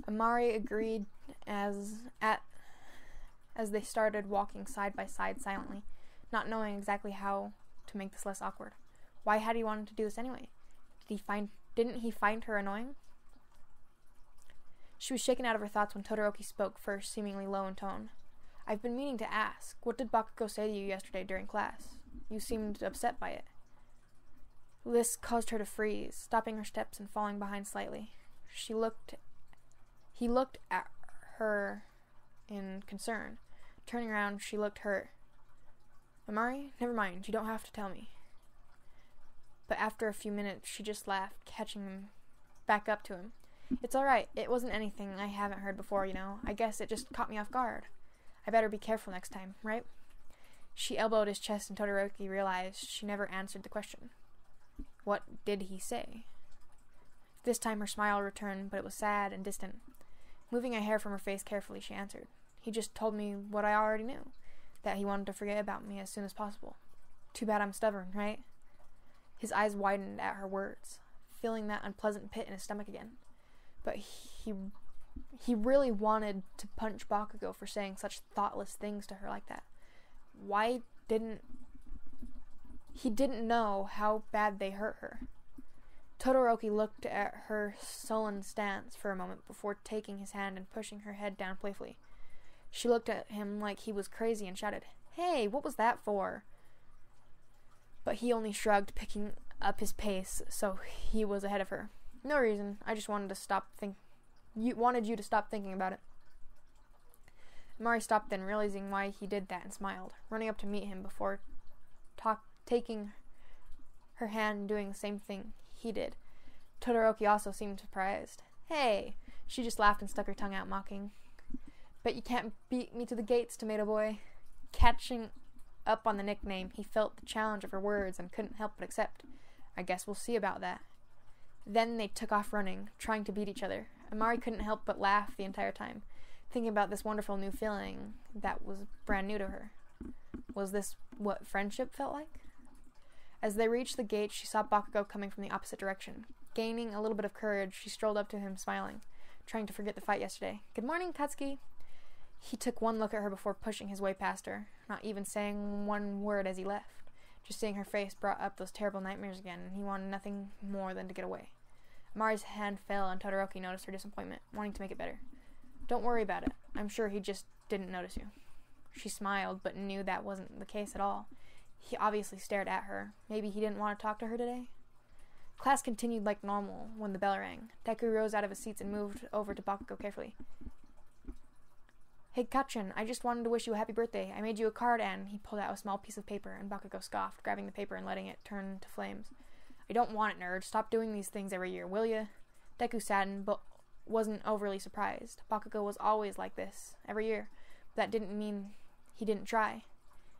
Amari agreed as they started walking side by side silently, not knowing exactly how to make this less awkward. Why had he wanted to do this anyway? Didn't he find her annoying? She was shaken out of her thoughts when Todoroki spoke first, seemingly low in tone. I've been meaning to ask, what did Bakugo say to you yesterday during class? You seemed upset by it. This caused her to freeze, stopping her steps and falling behind slightly. He looked at her in concern. Turning around, she looked hurt. Amari, never mind, you don't have to tell me. But after a few minutes, she just laughed, catching him back up to him. It's alright, it wasn't anything I haven't heard before, you know. I guess it just caught me off guard. I better be careful next time, right? She elbowed his chest and Todoroki realized she never answered the question. What did he say? This time her smile returned, but it was sad and distant. Moving a hair from her face carefully, she answered. He just told me what I already knew, that he wanted to forget about me as soon as possible. Too bad I'm stubborn, right? His eyes widened at her words, feeling that unpleasant pit in his stomach again. But he really wanted to punch Bakugo for saying such thoughtless things to her like that. He didn't know how bad they hurt her. Todoroki looked at her sullen stance for a moment before taking his hand and pushing her head down playfully. She looked at him like he was crazy and shouted, Hey, what was that for? But he only shrugged, picking up his pace, so he was ahead of her. No reason. I just wanted you to stop thinking about it. Mari stopped then, realizing why he did that, and smiled, running up to meet him before taking her hand and doing the same thing he did. Todoroki also seemed surprised. Hey! She just laughed and stuck her tongue out, mocking. Bet you can't beat me to the gates, tomato boy. Catching up on the nickname, he felt the challenge of her words and couldn't help but accept. I guess we'll see about that. Then they took off running, trying to beat each other. Amari couldn't help but laugh the entire time, thinking about this wonderful new feeling that was brand new to her. Was this what friendship felt like? As they reached the gate, she saw Bakugo coming from the opposite direction. Gaining a little bit of courage, she strolled up to him, smiling, trying to forget the fight yesterday. Good morning, Katsuki. He took one look at her before pushing his way past her, not even saying one word as he left. Just seeing her face brought up those terrible nightmares again, and he wanted nothing more than to get away. Amari's hand fell, and Todoroki noticed her disappointment, wanting to make it better. Don't worry about it. I'm sure he just didn't notice you. She smiled, but knew that wasn't the case at all. He obviously stared at her. Maybe he didn't want to talk to her today? Class continued like normal when the bell rang. Deku rose out of his seats and moved over to Bakugo carefully. Hey, Kachin, I just wanted to wish you a happy birthday. I made you a card and... He pulled out a small piece of paper, and Bakugo scoffed, grabbing the paper and letting it turn to flames. I don't want it, nerd. Stop doing these things every year, will ya? Deku saddened, but wasn't overly surprised. Bakugo was always like this, every year. But that didn't mean he didn't try.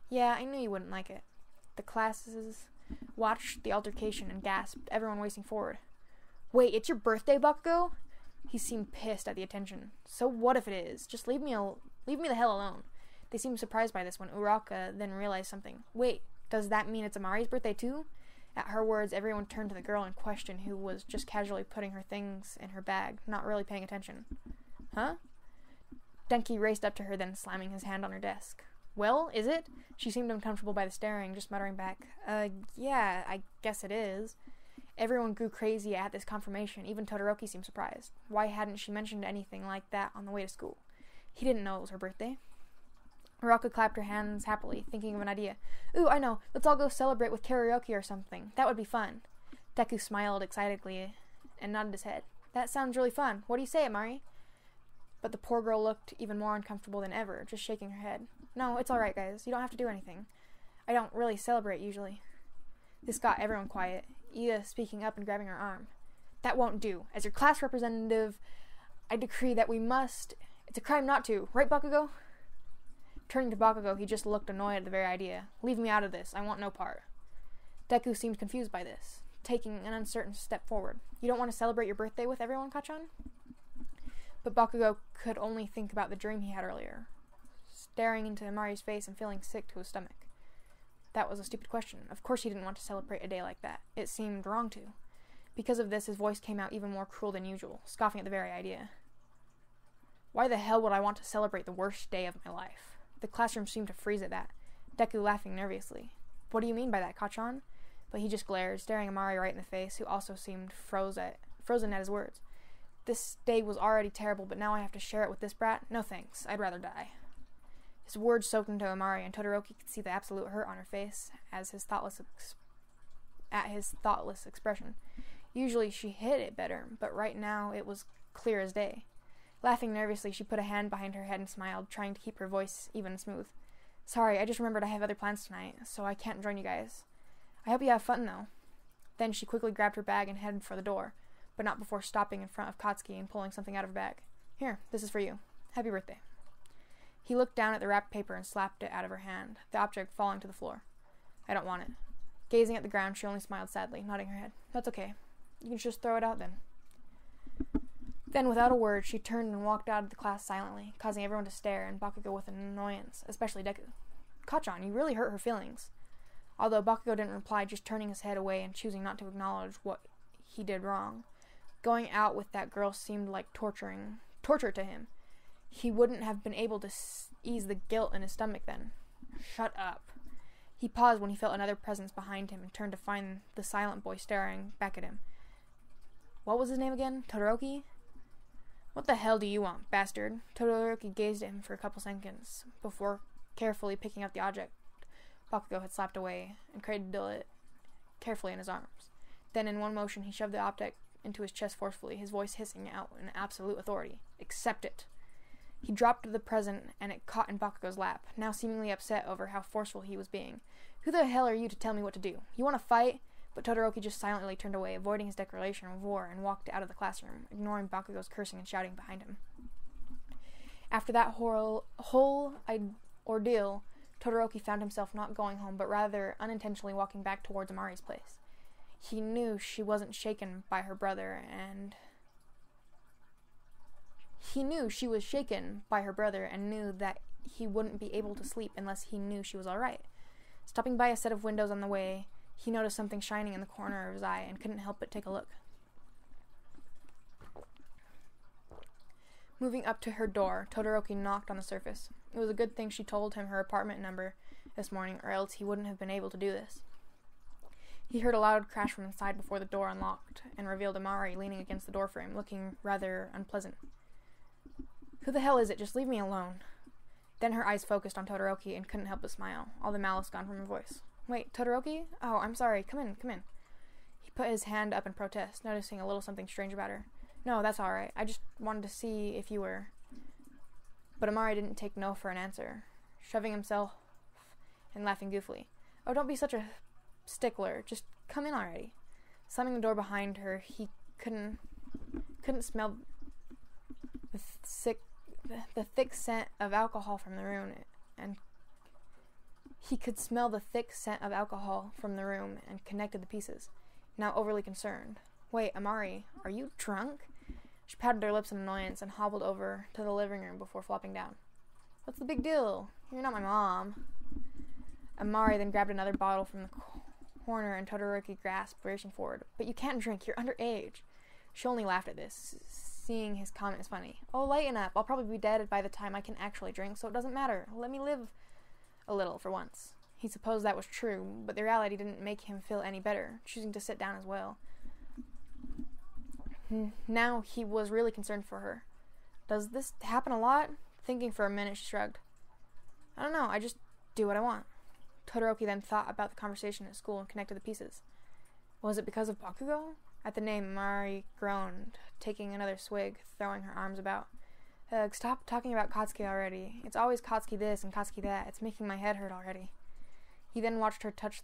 Yeah, I knew you wouldn't like it. The classes watched the altercation and gasped, everyone racing forward. Wait, it's your birthday, Bakugo? He seemed pissed at the attention. So what if it is? Just leave me the hell alone. They seemed surprised by this when Uraka then realized something. Wait, does that mean it's Amari's birthday too? At her words, everyone turned to the girl in question, who was just casually putting her things in her bag, not really paying attention. Huh? Denki raced up to her, then slamming his hand on her desk. Well, is it? She seemed uncomfortable by the staring, just muttering back, yeah, I guess it is. Everyone grew crazy at this confirmation. Even Todoroki seemed surprised. Why hadn't she mentioned anything like that on the way to school? He didn't know it was her birthday. Uraka clapped her hands happily, thinking of an idea. Ooh, I know. Let's all go celebrate with karaoke or something. That would be fun. Deku smiled excitedly and nodded his head. That sounds really fun. What do you say, Amari? But the poor girl looked even more uncomfortable than ever, just shaking her head. No, it's all right, guys. You don't have to do anything. I don't really celebrate usually. This got everyone quiet, Ida speaking up and grabbing her arm. That won't do. As your class representative, I decree that we must... It's a crime not to. Right, Bakugo? Turning to Bakugo, he just looked annoyed at the very idea. Leave me out of this. I want no part. Deku seemed confused by this, taking an uncertain step forward. You don't want to celebrate your birthday with everyone, Kacchan? But Bakugo could only think about the dream he had earlier, staring into Amari's face and feeling sick to his stomach. That was a stupid question. Of course he didn't want to celebrate a day like that. It seemed wrong to. Because of this, his voice came out even more cruel than usual, scoffing at the very idea. Why the hell would I want to celebrate the worst day of my life? The classroom seemed to freeze at that, Deku laughing nervously. What do you mean by that, Kacchan? But he just glared, staring Amari right in the face, who also seemed frozen at his words. This day was already terrible, but now I have to share it with this brat? No thanks, I'd rather die. His words soaked into Amari, and Todoroki could see the absolute hurt on her face at his thoughtless expression. Usually she hid it better, but right now it was clear as day. Laughing nervously, she put a hand behind her head and smiled, trying to keep her voice even and smooth. Sorry, I just remembered I have other plans tonight, so I can't join you guys. I hope you have fun, though. Then she quickly grabbed her bag and headed for the door, but not before stopping in front of Katsuki and pulling something out of her bag. Here, this is for you. Happy birthday. He looked down at the wrapped paper and slapped it out of her hand, the object falling to the floor. I don't want it. Gazing at the ground, she only smiled sadly, nodding her head. That's okay. You can just throw it out then. Then, without a word, she turned and walked out of the class silently, causing everyone to stare and Bakugo with annoyance, especially Deku. Kacchan, you really hurt her feelings. Although Bakugo didn't reply, just turning his head away and choosing not to acknowledge what he did wrong. Going out with that girl seemed like torture to him. He wouldn't have been able to ease the guilt in his stomach then. Shut up. He paused when he felt another presence behind him and turned to find the silent boy staring back at him. What was his name again? Todoroki? What the hell do you want, bastard? Todoroki gazed at him for a couple seconds before carefully picking up the object Bakugo had slapped away and cradled it carefully in his arms. Then in one motion he shoved the object into his chest forcefully, his voice hissing out in absolute authority. Accept it. He dropped the present and it caught in Bakugo's lap, now seemingly upset over how forceful he was being. Who the hell are you to tell me what to do? You want to fight? But Todoroki just silently turned away, avoiding his declaration of war, and walked out of the classroom, ignoring Bakugo's cursing and shouting behind him. After that whole ordeal, Todoroki found himself not going home, but rather unintentionally walking back towards Amari's place. He knew she wasn't shaken by her brother, and knew that he wouldn't be able to sleep unless he knew she was alright. Stopping by a set of windows on the way, he noticed something shining in the corner of his eye and couldn't help but take a look. Moving up to her door, Todoroki knocked on the surface. It was a good thing she told him her apartment number this morning, or else he wouldn't have been able to do this. He heard a loud crash from inside before the door unlocked, and revealed Amari leaning against the doorframe, looking rather unpleasant. Who the hell is it? Just leave me alone. Then her eyes focused on Todoroki and couldn't help but smile, all the malice gone from her voice. Wait, Todoroki? Oh, I'm sorry. Come in. He put his hand up in protest, noticing a little something strange about her. No, that's alright. I just wanted to see if you were... But Amari didn't take no for an answer, shoving himself and laughing goofily. Oh, don't be such a stickler. Just come in already. Slamming the door behind her, he couldn't smell the thick scent of alcohol from the room, and he could smell the thick scent of alcohol from the room and connected the pieces, now overly concerned. Wait, Amari, are you drunk? She patted her lips in annoyance and hobbled over to the living room before flopping down. What's the big deal? You're not my mom. Amari then grabbed another bottle from the corner and Todoroki grasped, racing forward. But you can't drink, you're underage. She only laughed at this, seeing his comment as funny. Oh, lighten up. I'll probably be dead by the time I can actually drink, so it doesn't matter. Let me live a little for once. He supposed that was true, but the reality didn't make him feel any better, choosing to sit down as well. Now he was really concerned for her. Does this happen a lot? Thinking for a minute, she shrugged. I don't know, I just do what I want. Todoroki then thought about the conversation at school and connected the pieces. Was it because of Bakugo? At the name, Mari groaned, taking another swig, throwing her arms about. Stop talking about Katsuki already. It's always Katsuki this and Katsuki that. It's making my head hurt already. He then watched her touch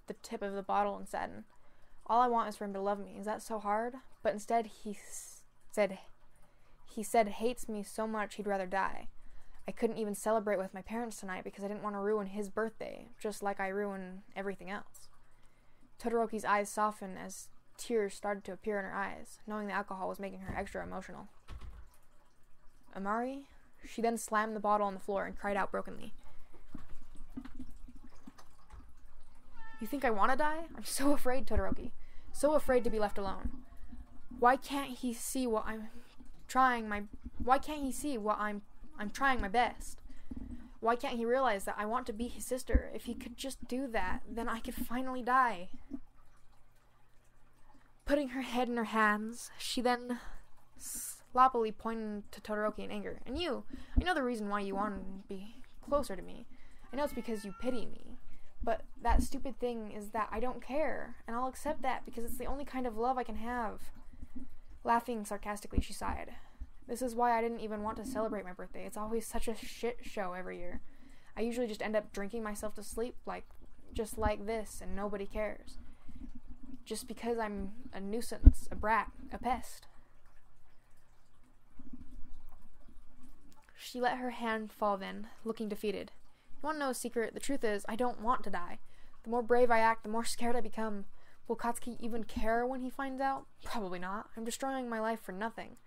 the tip of the bottle and saddened. All I want is for him to love me. Is that so hard? but instead he said hates me so much he'd rather die. I couldn't even celebrate with my parents tonight because I didn't want to ruin his birthday, just like I ruin everything else. Todoroki's eyes softened as tears started to appear in her eyes, knowing the alcohol was making her extra emotional. Amari? She then slammed the bottle on the floor and cried out brokenly. You think I want to die? I'm so afraid, Todoroki. So afraid to be left alone. Why can't he see what I'm trying my best? Why can't he realize that I want to be his sister? If he could just do that, then I could finally die. Putting her head in her hands, she then sloppily pointed to Todoroki in anger. And you, I know the reason why you want to be closer to me. I know it's because you pity me. But that stupid thing is that I don't care, and I'll accept that because it's the only kind of love I can have. Laughing sarcastically, she sighed. This is why I didn't even want to celebrate my birthday. It's always such a shit show every year. I usually just end up drinking myself to sleep, just like this, and nobody cares. Just because I'm a nuisance, a brat, a pest. She let her hand fall then, looking defeated. You want to know a secret? The truth is, I don't want to die. The more brave I act, the more scared I become. Will Katsuki even care when he finds out? Probably not. I'm destroying my life for nothing.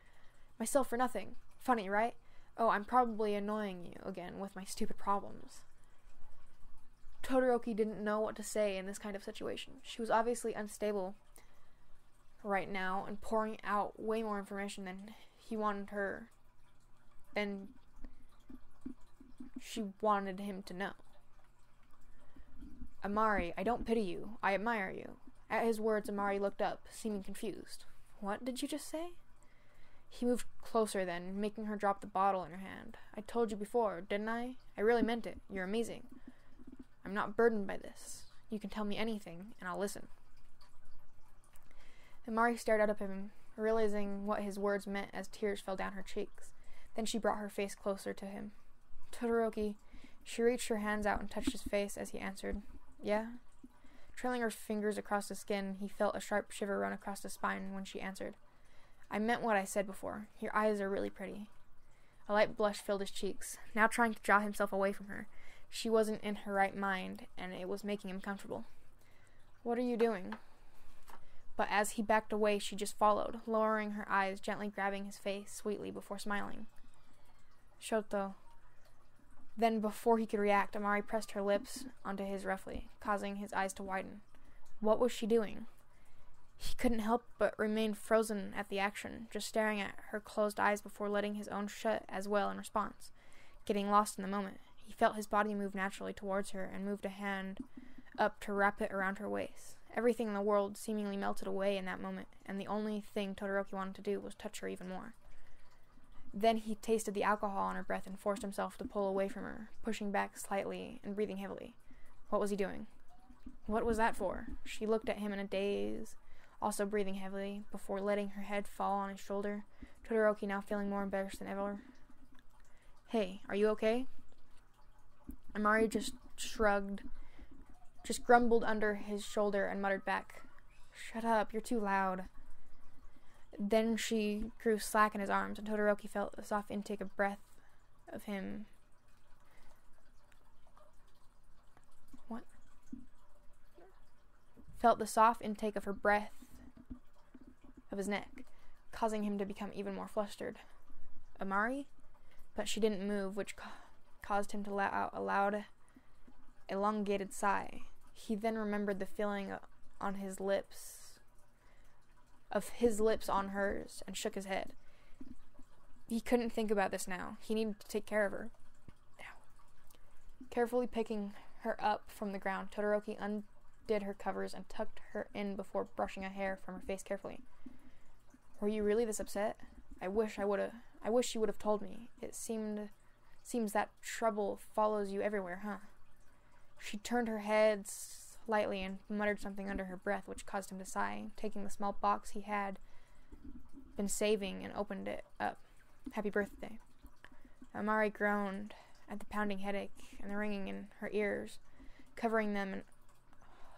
Myself for nothing. Funny, right? Oh, I'm probably annoying you again with my stupid problems. Todoroki didn't know what to say in this kind of situation. She was obviously unstable right now and pouring out way more information than he wanted her, than she wanted him to know. Amari, I don't pity you. I admire you. At his words, Amari looked up, seeming confused. What did you just say? He moved closer then, making her drop the bottle in her hand. I told you before, didn't I? I really meant it. You're amazing. I'm not burdened by this. You can tell me anything, and I'll listen. Amari stared out at him, realizing what his words meant as tears fell down her cheeks. Then she brought her face closer to him. Todoroki, she reached her hands out and touched his face as he answered. Yeah? Trailing her fingers across the skin, he felt a sharp shiver run across his spine when she answered. I meant what I said before. Your eyes are really pretty. A light blush filled his cheeks, now trying to draw himself away from her. She wasn't in her right mind, and it was making him comfortable. What are you doing? But as he backed away, she just followed, lowering her eyes, gently grabbing his face sweetly before smiling. Shoto. Then, before he could react, Amari pressed her lips onto his roughly, causing his eyes to widen. What was she doing? He couldn't help but remain frozen at the action, just staring at her closed eyes before letting his own shut as well in response. Getting lost in the moment, he felt his body move naturally towards her and moved a hand up to wrap it around her waist. Everything in the world seemingly melted away in that moment, and the only thing Todoroki wanted to do was touch her even more. Then he tasted the alcohol on her breath and forced himself to pull away from her, pushing back slightly and breathing heavily. What was he doing? What was that for? She looked at him in a daze, also breathing heavily, before letting her head fall on his shoulder, Todoroki now feeling more embarrassed than ever. Hey, are you okay? Amari just shrugged, just grumbled under his shoulder and muttered back, Shut up, you're too loud. Then she grew slack in his arms, and Todoroki felt a soft intake of breath of him. What? Felt the soft intake of her breath of his neck, causing him to become even more flustered. Amari? But she didn't move, which caused him to let out a loud, elongated sigh. He then remembered the feeling on his lips, of his lips on hers, and shook his head. He couldn't think about this now. He needed to take care of her. Carefully picking her up from the ground, Todoroki undid her covers and tucked her in before brushing a hair from her face carefully. Were you really this upset? I wish you would have told me. It seems that trouble follows you everywhere, huh? She turned her head slightly and muttered something under her breath, which caused him to sigh, taking the small box he had been saving and opened it up. Happy birthday. Amari groaned at the pounding headache and the ringing in her ears, covering them and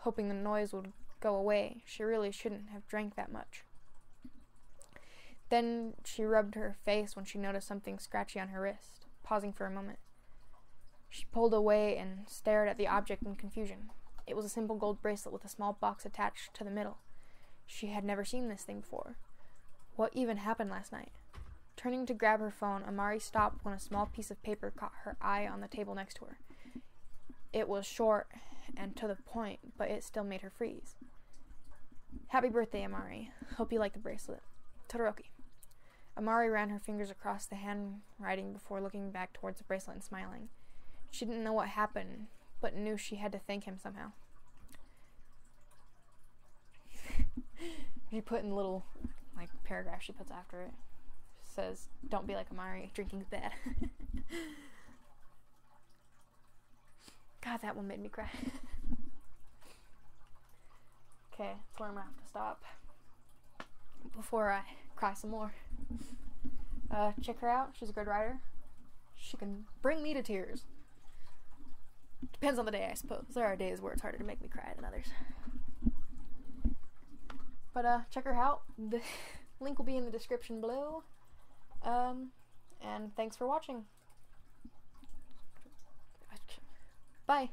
hoping the noise would go away. She really shouldn't have drank that much. Then she rubbed her face when she noticed something scratchy on her wrist, pausing for a moment. She pulled away and stared at the object in confusion. It was a simple gold bracelet with a small box attached to the middle. She had never seen this thing before. What even happened last night? Turning to grab her phone, Amari stopped when a small piece of paper caught her eye on the table next to her. It was short and to the point, but it still made her freeze. Happy birthday, Amari. Hope you like the bracelet. Todoroki. Amari ran her fingers across the handwriting before looking back towards the bracelet and smiling. She didn't know what happened, but knew she had to thank him somehow. She put in the little, paragraph she puts after it. She says, "Don't be like Amari, drinking's bad." God, that one made me cry. Okay, that's where I'm gonna have to stop before I cry some more. Check her out. She's a good writer. She can bring me to tears. Depends on the day, I suppose. There are days where it's harder to make me cry than others. But check her out. The link will be in the description below. And thanks for watching. Bye.